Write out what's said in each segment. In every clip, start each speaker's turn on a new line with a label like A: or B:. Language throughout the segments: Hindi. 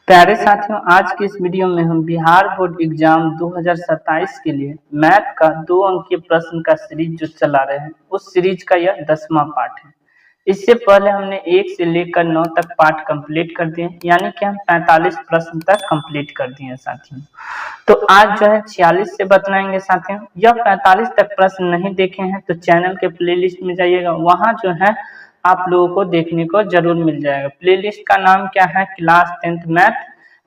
A: प्यारे साथियों, आज की इस वीडियो में हम बिहार बोर्ड एग्जाम 2027 के लिए मैथ का 2 अंकीय प्रश्न का सीरीज जो चला रहे हैं, उस सीरीज का यह 10वां पार्ट है। इससे पहले हमने 1 से लेकर 9 तक पार्ट कंप्लीट कर दिए, यानी कि हम 45 प्रश्न तक कंप्लीट कर दिए हैं साथियों। तो आज जो है 46 से बतलाएंगे साथियों। यह 45 तक प्रश्न नहीं देखे हैं तो चैनल के प्लेलिस्ट में जाइएगा, वहां जो है आप लोगों को देखने को जरूर मिल जाएगा। प्लेलिस्ट का नाम क्या है? Class 10th math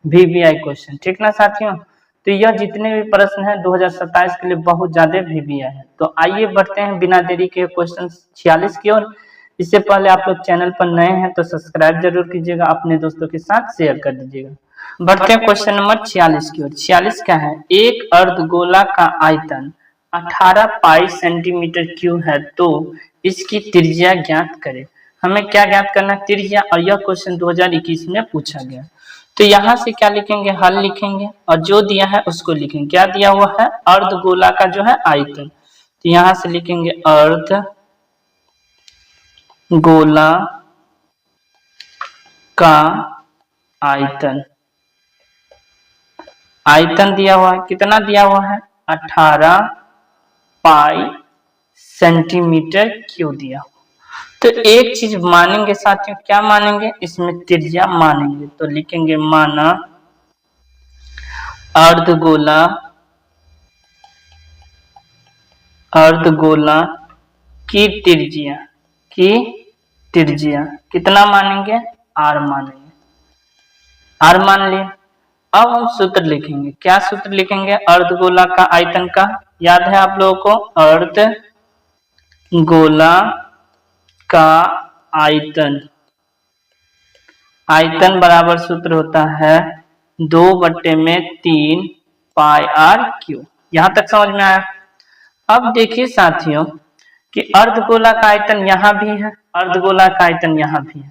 A: VBI question, ठीक ना साथियों। तो यह जितने भी प्रश्न हैं 2027 के लिए बहुत ज्यादा VBI है। तो आइए बढ़ते हैं बिना देरी के क्वेश्चन 46 की ओर। इससे पहले आप लोग चैनल पर नए हैं तो सब्सक्राइब जरूर कीजिएगा, अपने दोस्तों के साथ शेयर कर दीजिएगा। बढ़ते हैं क्वेश्चन नंबर 46 की ओर। 46 क्या है? एक अर्धगोला का आयतन 18 पाई सेंटीमीटर क्यूब है, तो इसकी त्रिज्या ज्ञात करें। हमें क्या ज्ञात करना? त्रिज्या। और यह क्वेश्चन 2021 में पूछा गया। तो यहाँ से क्या लिखेंगे? हल लिखेंगे और जो दिया है उसको लिखेंगे। क्या दिया हुआ है? अर्धगोला का जो है आयतन। तो यहाँ से लिखेंगे अर्धगोला का आयतन। आयतन दिया हुआ है, कितना दिया हुआ है? 18 पाई सेंटीमीटर क्यूब दिया। तो एक चीज मानेंगे साथियों, क्या मानेंगे? इसमें त्रिज्या मानेंगे। तो लिखेंगे माना अर्धगोला की त्रिज्या कितना मानेंगे? R मानेंगे। R मान लिए। अब हम सूत्र लिखेंगे। क्या सूत्र लिखेंगे? अर्धगोला का आयतन का याद है आप लोगों को? अर्धगोला का आयतन बराबर सूत्र होता है 2/3 पाई R क्यूब। यहां तक समझ में आया? अब देखिए साथियों कि अर्धगोला का आयतन यहाँ भी है, अर्धगोला का आयतन यहाँ भी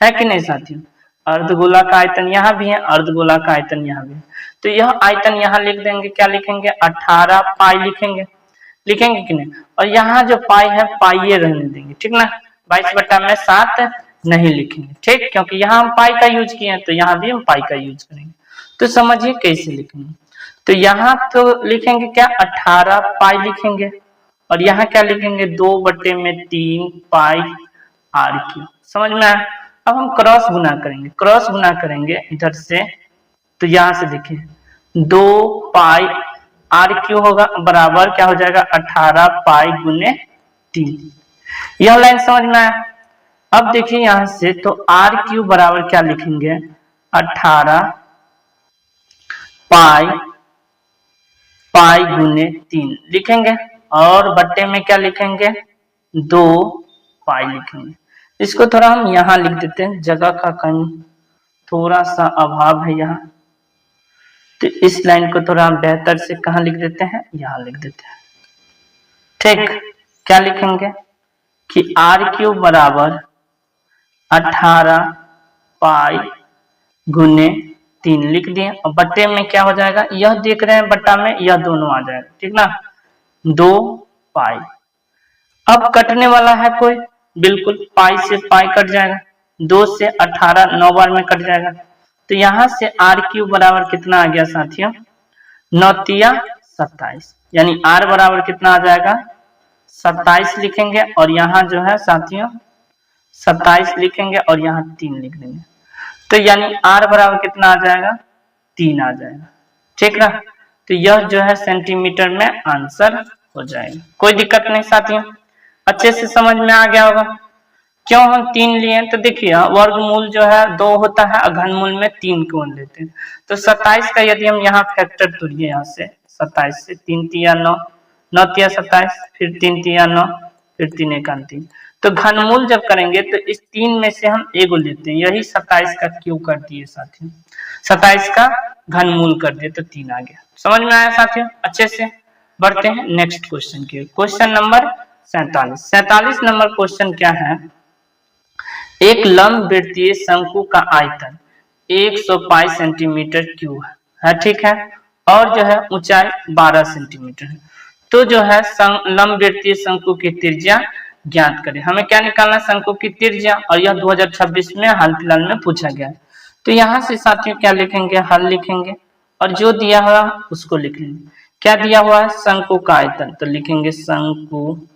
A: है कि नहीं साथियों? अर्धगोला का आयतन यहाँ भी है, अर्धगोला का आयतन यहाँ भी है। तो यह आयतन यहाँ लिख देंगे। क्या लिखेंगे? 18 पाई लिखेंगे कि नहीं? और यहाँ जो पाई है, पाई रहने देंगे, ठीक ना। 22/7 नहीं लिखेंगे, ठीक, क्योंकि यहाँ हम पाई का यूज किए हैं तो यहाँ भी हम पाई का यूज करेंगे। तो समझिए कैसे लिखेंगे। तो यहाँ तो लिखेंगे क्या? 18 पाई लिखेंगे और यहाँ क्या लिखेंगे? 2/3 पाई R क्यूब। समझ में आया? अब हम क्रॉस गुना करेंगे इधर से। तो यहाँ से देखिए 2 पाई R क्यूब होगा बराबर क्या हो जाएगा? 18 पाई गुने 3। यह लाइन समझ में आया? अब देखिए यहां से तो R क्यूब बराबर क्या लिखेंगे? 18 पाई गुने 3 लिखेंगे और बट्टे में क्या लिखेंगे? 2 पाई लिखेंगे। इसको थोड़ा हम यहाँ लिख देते हैं, जगह का कहीं थोड़ा सा अभाव है यहाँ। तो इस लाइन को थोड़ा हम बेहतर से कहाँ लिख देते हैं? यहाँ लिख देते हैं, ठीक। क्या लिखेंगे कि R क्यूब बराबर 18 पाई गुने 3 लिख दिए और बट्टे में क्या हो जाएगा? यह देख रहे हैं बट्टा में, यह दोनों आ जाएगा, ठीक ना। 2 पाई। अब कटने वाला है कोई? बिल्कुल, पाई से पाई कट जाएगा। 2 से 18 9 बार में कट जाएगा। तो यहां से R क्यूब बराबर कितना आ गया साथियों? 9 तिया 27, यानी R बराबर कितना आ जाएगा? 27 लिखेंगे और यहाँ जो है साथियों 27 लिखेंगे और यहाँ 3 लिख देंगे। तो यानी R बराबर कितना आ जाएगा? 3 आ जाएगा, ठीक ना। तो यह जो है सेंटीमीटर में आंसर हो जाएगा। कोई दिक्कत नहीं साथियों, अच्छे से समझ में आ गया होगा। क्यों हम 3 लिए? तो देखिए वर्गमूल जो है 2 होता है और घनमूल में 3 को लेते हैं। तो 27 का यदि हम यहाँ फैक्टर तोड़िए, यहाँ से 27 से 3 तिया 9, 9 तिया 27, फिर 3 तिया 9, फिर 3 एका 3। तो घनमूल जब करेंगे तो इस 3 में से हम एगो लेते हैं, यही 27 का क्यूब कर दिए साथियों, 27 का घनमूल कर दिए तो 3 आ गया। समझ में आया साथियों? अच्छे से बढ़ते हैं नेक्स्ट क्वेश्चन की। क्वेश्चन नंबर 47 नंबर क्वेश्चन क्या है? एक लंबवृत्तीय शंकु का आयतन 100 पाई सेंटीमीटर क्यूब है, ठीक है, और जो है ऊंचाई 12 सेंटीमीटर है। तो जो है लंबवृत्तीय शंकु की त्रिज्या ज्ञात करें। हमें क्या निकालना? शंकु की त्रिज्या। और यह 2026 में हाल फिलहाल में पूछा गया है। तो यहाँ से साथियों क्या लिखेंगे, हल लिखेंगे और जो दिया हुआ उसको लिख लेंगे। क्या दिया हुआ है, शंकु का आयतन, तो लिखेंगे शंकु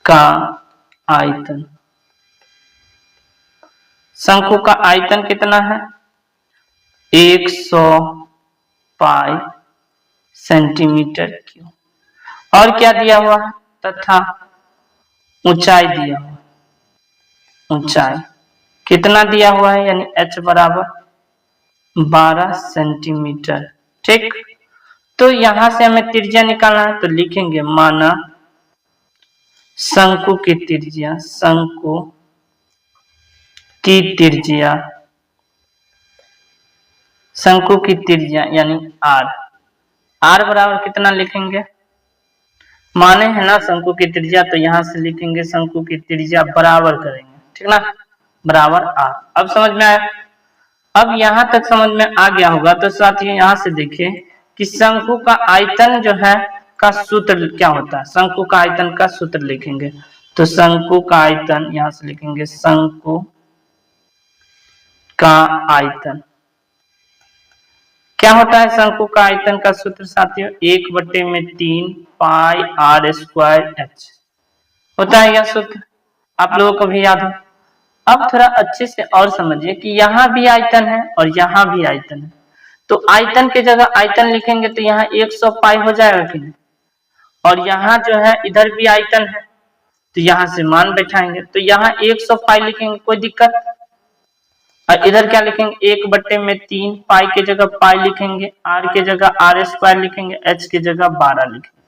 A: का आयतन। शंकु का आयतन कितना है, 100 पाई सेंटीमीटर क्यूब। और क्या दिया हुआ है, तथा ऊंचाई दिया हुआ, ऊंचाई कितना दिया हुआ है, यानी h बराबर 12 सेंटीमीटर। ठीक, तो यहां से हमें त्रिज्या निकालना है, तो लिखेंगे माना शंकु की त्रिज्या, शंकु की त्रिज्या, शंकु की त्रिज्या यानी r बराबर कितना लिखेंगे, माने है ना शंकु की त्रिज्या, तो यहां से लिखेंगे शंकु की त्रिज्या बराबर करेंगे, ठीक ना, बराबर r। अब समझ में आया, अब यहां तक समझ में आ गया होगा। तो साथियों यहां से देखिए कि शंकु का आयतन जो है का सूत्र क्या होता है, शंकु का आयतन का सूत्र लिखेंगे, तो शंकु का आयतन यहां से लिखेंगे शंकु का आयतन क्या होता है, शंकु का आयतन का सूत्र साथियों 1/3 पाई r स्क्वायर h होता है यह सूत्र, आप लोगों को भी याद हो। अब थोड़ा अच्छे से और समझिए कि यहाँ भी आयतन है और यहाँ भी आयतन है, तो आयतन के जगह आयतन लिखेंगे तो यहाँ 100 पाई हो जाएगा कि नहीं, और यहाँ जो है इधर भी आयतन है तो यहाँ से मान बैठाएंगे, तो यहाँ 100 पाई लिखेंगे, कोई दिक्कत। और इधर क्या लिखेंगे, 1/3 पाई के जगह पाई लिखेंगे, r के जगह r स्क्वायर लिखेंगे, h के जगह 12 लिखेंगे।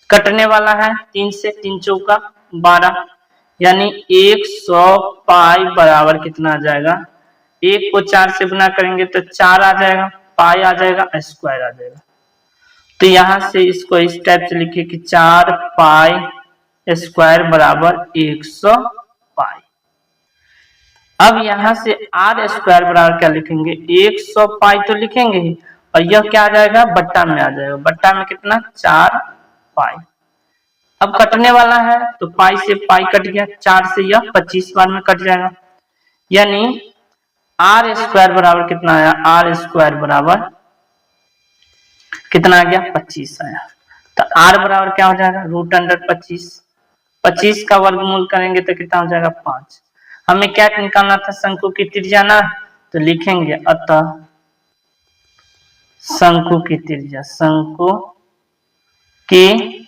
A: कटने वाला है 3 से, 3 चौका 12, यानी 100 पाई बराबर कितना आ जाएगा, 1 को 4 से गुना करेंगे तो 4 आ जाएगा, पाई आ जाएगा, स्क्वायर आ जाएगा। तो यहां से इसको इस टाइप से लिखिए कि 4 पाई स्क्वायर बराबर 100 पाई। अब यहां से r स्क्वायर बराबर क्या लिखेंगे, 100 पाई तो लिखेंगे ही, और यह क्या आ जाएगा, बट्टा में आ जाएगा, बट्टा में कितना 4 पाई। अब कटने वाला है तो पाई से पाई कट गया, 4 से यह 25 बार में कट जाएगा, यानी r स्क्वायर बराबर कितना आया, r स्क्वायर बराबर कितना आ गया, 25 आया। तो r बराबर क्या हो जाएगा, √25, 25 का वर्गमूल करेंगे तो कितना हो जाएगा 5। हमें क्या निकालना था, शंकु की त्रिज्या ना, तो लिखेंगे अतः शंकु की त्रिज्या, शंकु की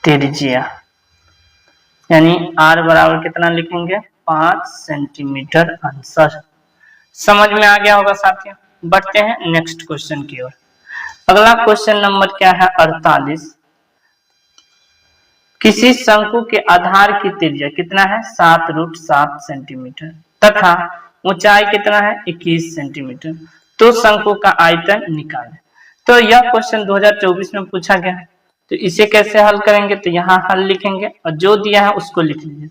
A: त्रिज्या यानी r बराबर कितना लिखेंगे, 5 सेंटीमीटर आंसर। समझ में आ गया होगा साथियों। बढ़ते हैं नेक्स्ट क्वेश्चन की ओर। अगला क्वेश्चन नंबर क्या है, 48। किसी शंकु के आधार की त्रिज्या कितना है, 7√7 सेंटीमीटर तथा ऊंचाई कितना है, 21 सेंटीमीटर, तो शंकु का आयतन निकालें। तो यह क्वेश्चन 2024 में पूछा गया है, तो इसे कैसे हल करेंगे, तो यहाँ हल लिखेंगे और जो दिया है उसको लिख लीजिए।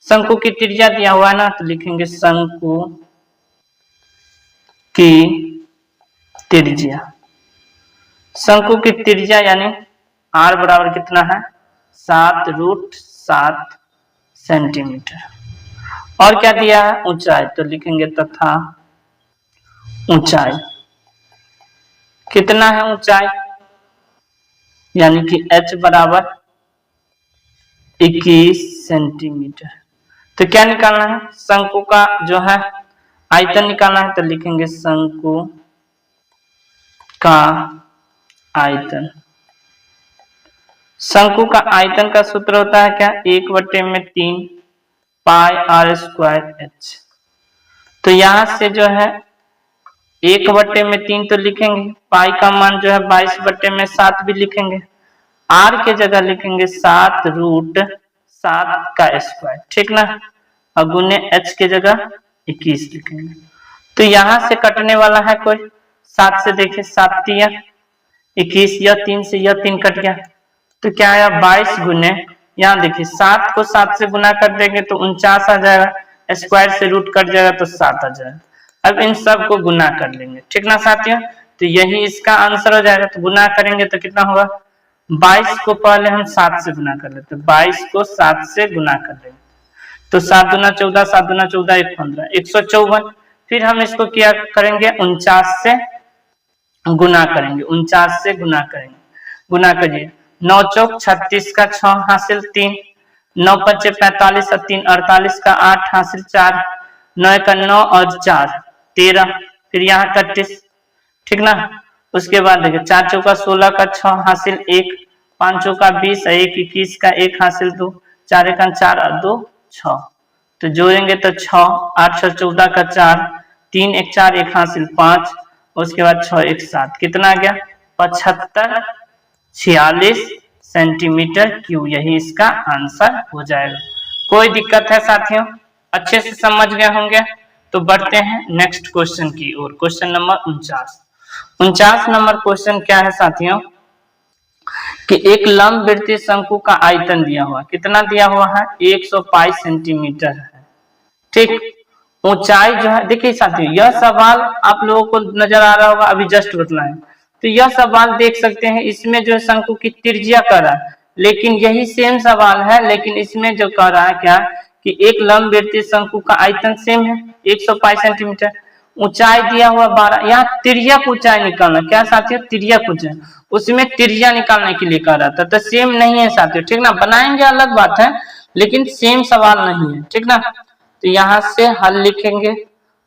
A: शंकु की त्रिज्या दिया हुआ है ना, तो लिखेंगे शंकु की त्रिज्या, शंकु की त्रिज्या यानी r बराबर कितना है, 7√7 सेंटीमीटर। और क्या दिया है, ऊंचाई, तो लिखेंगे तथा ऊंचाई कितना है, ऊंचाई यानी कि h बराबर 21 सेंटीमीटर। तो क्या निकालना है, शंकु का जो है आयतन निकालना है, तो लिखेंगे शंकु का आयतन। शंकु का आयतन का सूत्र होता है क्या, 1/3 पाई r स्क्वायर h। तो यहां से जो है 1/3 तो लिखेंगे, पाई का मान जो है 22/7 भी लिखेंगे, r के जगह लिखेंगे 7√7 का स्क्वायर, ठीक ना, और गुने h के जगह 21 लिखेंगे। तो यहां से कटने वाला है कोई, 7 से देखिए, 7 तिया 21, यह 3 से यह 3 कट गया, तो क्या आया 22 गुने, यहाँ देखिए 7 को 7 से गुना कर देंगे तो 49 आ जाएगा, स्क्वायर से रूट कट जाएगा तो 7 आ जाएगा। अब इन सब को गुना कर लेंगे, ठीक ना साथियों, तो यही इसका आंसर हो जाएगा। तो गुना करेंगे तो कितना होगा, 22 को पहले हम 7 से गुना कर लेते, 22 को 7 से गुना कर लेंगे तो 7 दूना 14, 7 दूना 14, 1 15, 154। फिर हम इसको क्या करेंगे, 49 से गुना करेंगे, 49 से गुना करेंगे, गुना करिए। 9 चौक 36 का 6 हासिल 3, 9 पच्चे 45 और 3 48 का 8 हासिल 4, 9 का 9 और 4 13, फिर यहाँ 31, ठीक ना। उसके बाद देखिए 4 चौका 16 का 6 हासिल 1, 5 चौका 20 और 1 21 का 1 हासिल 2, 4 1 4 और 2 6। तो जोड़ेंगे तो 6, 8 6 14 का 4, 3 1 4 1 हासिल 5, उसके बाद 6 1 7, कितना आ गया 75 46 सेंटीमीटर क्यूब। यही इसका आंसर हो जाएगा। कोई दिक्कत है साथियों, अच्छे से समझ गए होंगे। तो बढ़ते हैं नेक्स्ट क्वेश्चन की ओर। क्वेश्चन नंबर 49 नंबर क्वेश्चन क्या है साथियों कि एक लंबवृत्तीय शंकु का आयतन दिया हुआ, कितना दिया हुआ है 122 सेंटीमीटर है, ठीक। ऊंचाई जो है, देखिए साथियों यह सवाल आप लोगों को नजर आ रहा होगा, अभी जस्ट बतलाएं। तो यह सवाल देख सकते हैं, इसमें जो शंकु की त्रिज्या कर रहा है, लेकिन यही सेम सवाल है, लेकिन इसमें जो कह रहा है क्या कि एक लंबवृत्तीय शंकु का आयतन सेम है 122 सेंटीमीटर, ऊंचाई दिया हुआ 12। यहाँ तिर्यक ऊंचाई निकालना, क्या साथियों तिर्यक ऊंचाई, उसमें त्रिज्या निकालने के लिए कह रहा था। तो सेम नहीं है साथियों, ठीक ना, बनाएंगे अलग बात है, लेकिन सेम सवाल नहीं है, ठीक ना। तो यहाँ से हल लिखेंगे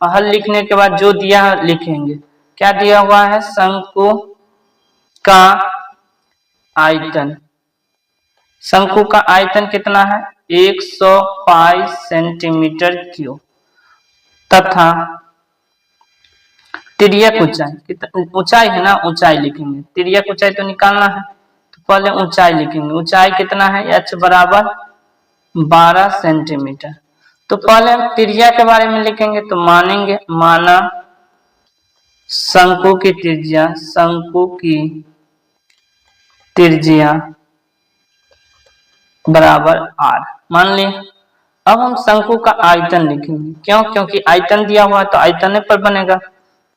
A: और हल लिखने के बाद जो दिया है लिखेंगे। क्या दिया हुआ है, शंकु का आयतन, शंकु का आयतन कितना है 122 सेंटीमीटर क्यूब, तथा तिर्यक ऊंचाई, ऊंचाई है ना, ऊंचाई लिखेंगे, तिर्यक ऊंचाई तो निकालना है, तो पहले ऊंचाई लिखेंगे। ऊंचाई कितना है h बराबर 12 सेंटीमीटर। तो पहले हम त्रिज्या के बारे में लिखेंगे, तो मानेंगे, माना शंकु की त्रिज्या, शंकु की त्रिज्या बराबर r, मान लिए। अब हम शंकु का आयतन लिखेंगे, क्यों, क्योंकि आयतन दिया हुआ है तो आयतन पर बनेगा।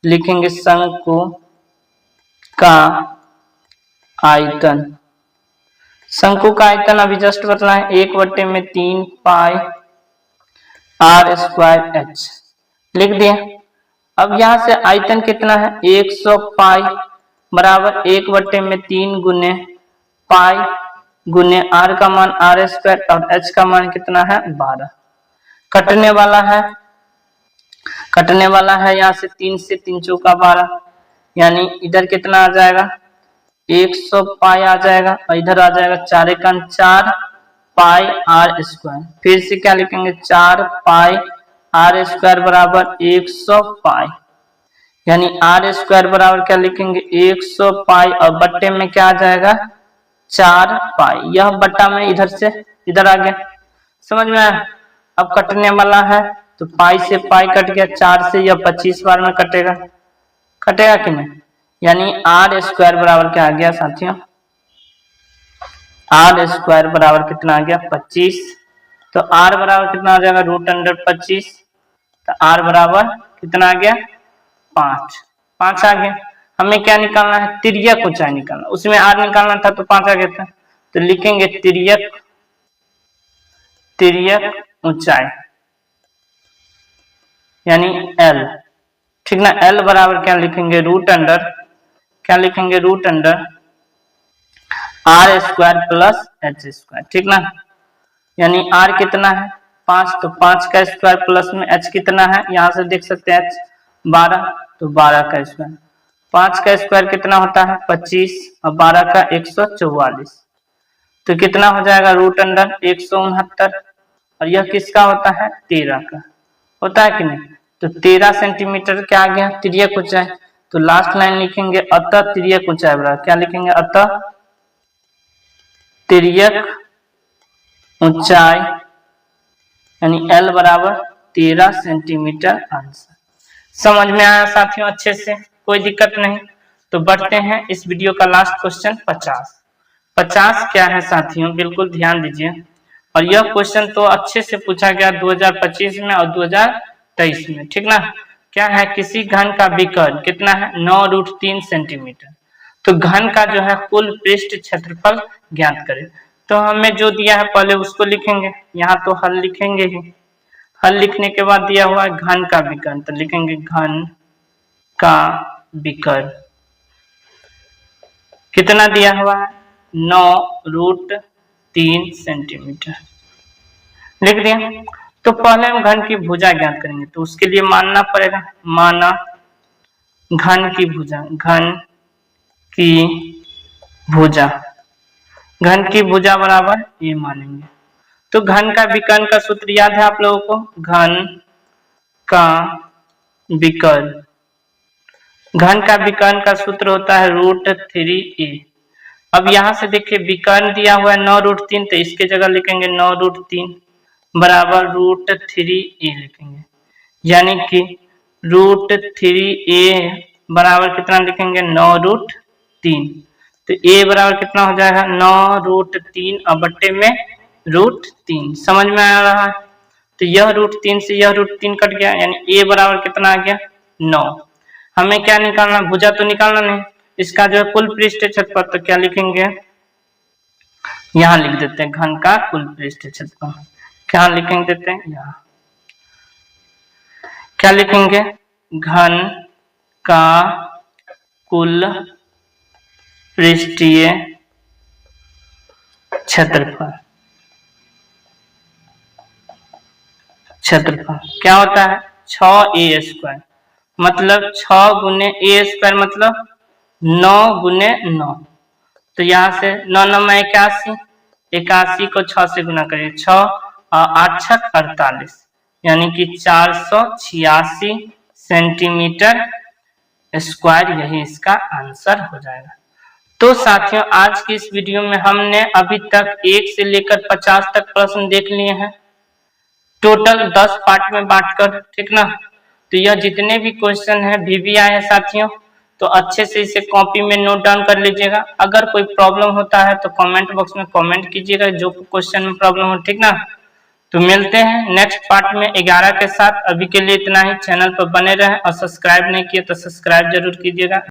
A: लिखेंगे शंकु का आयतन, शंकु का आयतन अभी जस्ट बतलाएं 1/3 पाई r स्क्वायर h, लिख दिया। अब यहाँ से आयतन कितना है 100 पाई बराबर 1/3 गुने पाई गुने r का मान r स्क्वायर और h का मान कितना है 12। कटने वाला है, कटने वाला है, यहाँ से 3 से 3 चौका 12, यानी इधर कितना आ जाएगा 100 पाई आ जाएगा, और इधर आ जाएगा 4 1 4 पाई r स्क्वायर। फिर से क्या लिखेंगे 4 पाई r स्क्वायर बराबर 100 पाई, यानी r स्क्वायर बराबर क्या लिखेंगे 100 पाई, और बट्टे में क्या आ जाएगा 4 पाई, यह बट्टा में इधर से इधर आ गया, समझ में आया। अब कटने वाला है तो पाई से पाई कट गया, 4 से यह 25 बार में कटेगा, कटेगा कि नहीं, यानी r स्क्वायर बराबर क्या आ गया साथियों, r स्क्वायर बराबर कितना आ गया 25। तो r बराबर कितना आ जाएगा √25, तो r बराबर कितना आ गया 5, 5 आ गया। हमें क्या निकालना है तिर्यक ऊंचाई निकालना, उसमें r निकालना था तो 5 आ गया था। तो लिखेंगे तिर्यक, तिर्यक ऊंचाई यानी l, ठीक ना। l बराबर क्या लिखेंगे √, क्या लिखेंगे √r square plus h square, ठीक ना। यानी r कितना है 5, तो 5 का स्क्वायर प्लस में h कितना है, यहाँ से देख सकते हैं h 12, तो 12 का स्क्वायर, 5 का स्क्वायर कितना होता है 25 और 12 का 144, तो कितना हो जाएगा √169, और यह किसका होता है 13 का होता है कि नहीं। तो 13 सेंटीमीटर क्या आ गया तिर्यक ऊंचाई। तो लास्ट लाइन लिखेंगे अतः तिर्यक ऊंचाई बराबर, क्या लिखेंगे अतः तिर्यक ऊंचाई यानी l बराबर 13 सेंटीमीटर आंसर। समझ में आया साथियों अच्छे से, कोई दिक्कत नहीं। तो बढ़ते हैं इस वीडियो का लास्ट क्वेश्चन 50 क्या है साथियों, बिल्कुल ध्यान दीजिए। और यह क्वेश्चन तो अच्छे से पूछा गया 2025 में और 2023 में, ठीक ना। क्या है, किसी घन का विकर्ण कितना है 9√3 सेंटीमीटर। तो घन का जो है कुल पृष्ठ क्षेत्रफल ज्ञात करें। तो हमें जो दिया है पहले उसको लिखेंगे, यहाँ तो हल लिखेंगे ही। हल लिखने के बाद दिया हुआ है घन का विकर्ण, तो लिखेंगे घन का विकर्ण। कितना दिया हुआ है 9√3 सेंटीमीटर लिख दिया। तो पहले हम घन की भुजा ज्ञात करेंगे, तो उसके लिए मानना पड़ेगा, माना घन की भुजा, घन की भुजा, घन की भुजा बराबर ये मानेंगे। तो घन का विकर्ण का सूत्र याद है आप लोगों को, घन का विकर्ण, घन का विकर्ण का सूत्र होता है √3a। अब यहां से देखिए विकर्ण दिया हुआ है 9√3, तो इसके जगह लिखेंगे 9√3 बराबर √3a लिखेंगे, यानी कि √3a बराबर कितना लिखेंगे 9√3। तो a बराबर कितना हो जाएगा 9√3 और बट्टे में √3। समझ में आ रहा है? तो यह √3 से यह √3 कट गया, यानी a बराबर कितना आ गया 9। हमें क्या निकालना, भुजा तो निकालना नहीं, इसका जो है कुल पृष्ठ क्षेत्रफल, तो क्या लिखेंगे, यहाँ लिख देते हैं घन का कुल पृष्ठ क्षेत्रफल। क्या लिखेंगे देते हैं यहाँ, क्या लिखेंगे घन का कुल पृष्ठीय क्षेत्रफल। क्षेत्रफल क्या होता है 6a², मतलब 6 गुने a² मतलब 9 गुने 9। तो यहाँ से 9 9 में 81, 81 को 6 से गुना करिए, 6 और 8 6 48, यानी कि 486 सेंटीमीटर स्क्वायर, यही इसका आंसर हो जाएगा। तो साथियों आज की इस वीडियो में हमने अभी तक 1 से लेकर 50 तक प्रश्न देख लिए हैं, टोटल 10 पार्ट में बांटकर, ठीक ना। तो यह जितने भी क्वेश्चन है VBI है साथियों, तो अच्छे से इसे कॉपी में नोट डाउन कर लीजिएगा। अगर कोई प्रॉब्लम होता है तो कमेंट बॉक्स में कमेंट कीजिएगा, जो क्वेश्चन में प्रॉब्लम हो, ठीक ना। तो मिलते हैं नेक्स्ट पार्ट में 11 के साथ। अभी के लिए इतना ही। चैनल पर बने रहें और सब्सक्राइब नहीं किए तो सब्सक्राइब जरूर कीजिएगा।